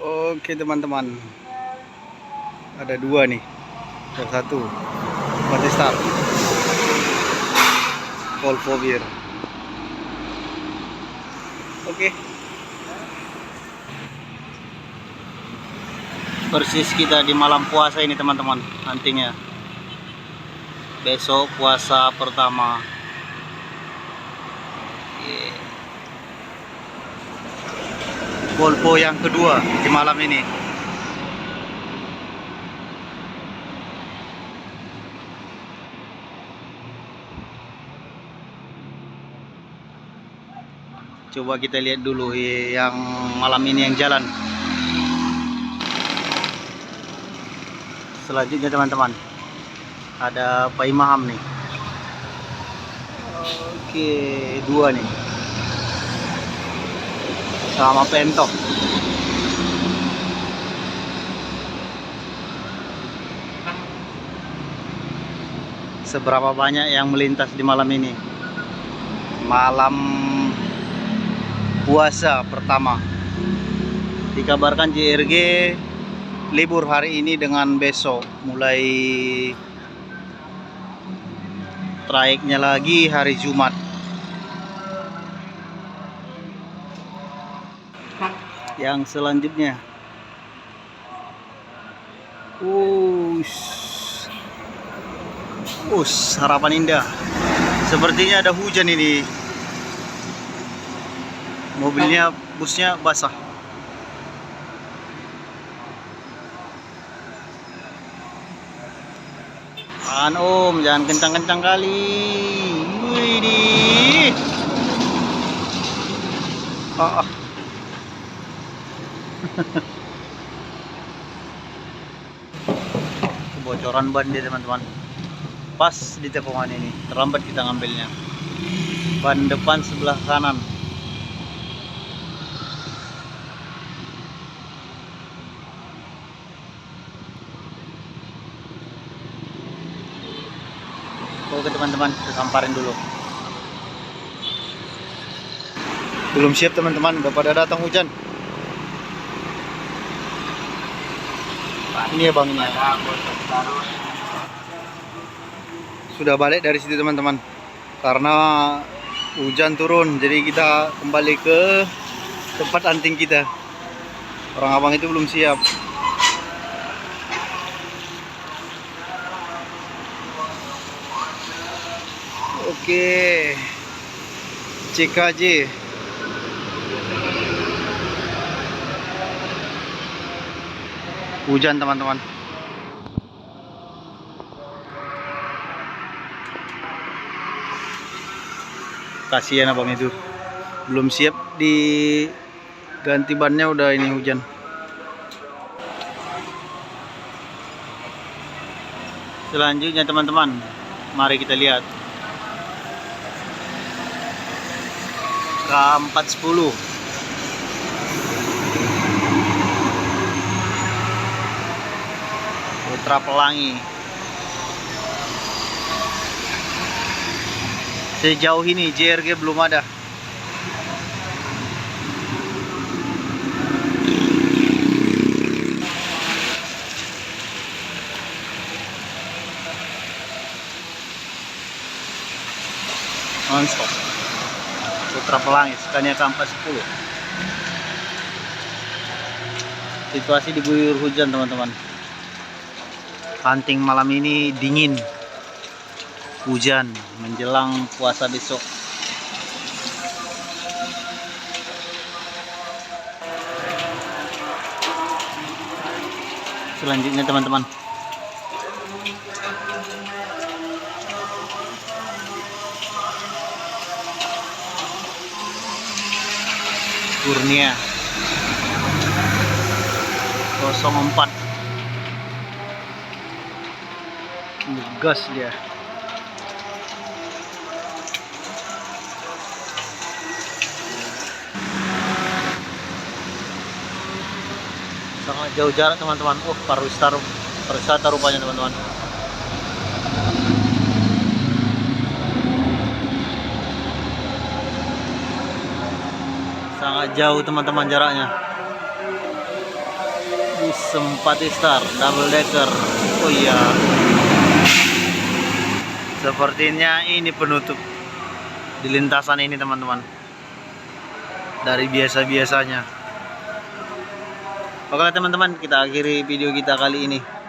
Oke teman-teman, ada dua nih. Yang satu Batistar Volvo Beer. Oke, persis kita di malam puasa ini teman-teman. Nantinya besok puasa pertama. Volvo yang kedua di malam ini. Coba kita lihat dulu yang malam ini yang jalan. Selanjutnya teman-teman, ada Pak Imam nih. Oke, dua nih sama Pentok. Seberapa banyak yang melintas di malam ini? Malam puasa pertama. Dikabarkan JRG libur hari ini dengan besok. Mulai trayeknya lagi hari Jumat. Yang selanjutnya, Harapan Indah. Sepertinya ada hujan ini. Mobilnya, busnya basah. Om, jangan kencang-kencang kali. Widih. Kebocoran ban dia teman-teman. Pas di tepungan ini, terlambat kita ngambilnya. Ban depan sebelah kanan. Oke teman-teman, kita samparin dulu. Belum siap teman-teman, udah pada datang hujan. Ini ya bang, ini sudah balik dari situ teman-teman, karena hujan turun, jadi kita kembali ke tempat anting kita. Orang abang itu belum siap. Oke, CKJ. Hujan teman-teman. Kasihan abang itu, belum siap diganti bannya, udah ini hujan. Selanjutnya teman-teman, mari kita lihat K410 Putra Pelangi. Sejauh ini JRG belum ada. Non-stop Putra Pelangi, Scania K410. Situasi diguyur hujan teman-teman. Hunting malam ini dingin, hujan menjelang puasa besok. Selanjutnya teman-teman, Kurnia 04, gas dia. Sangat jauh jarak teman-teman. Pariwisata rupanya teman-teman. Sangat jauh teman-teman jaraknya. Simpati Star double decker. Oh iya, sepertinya ini penutup di lintasan ini teman-teman, dari biasa-biasanya. Oke teman-teman, kita akhiri video kita kali ini.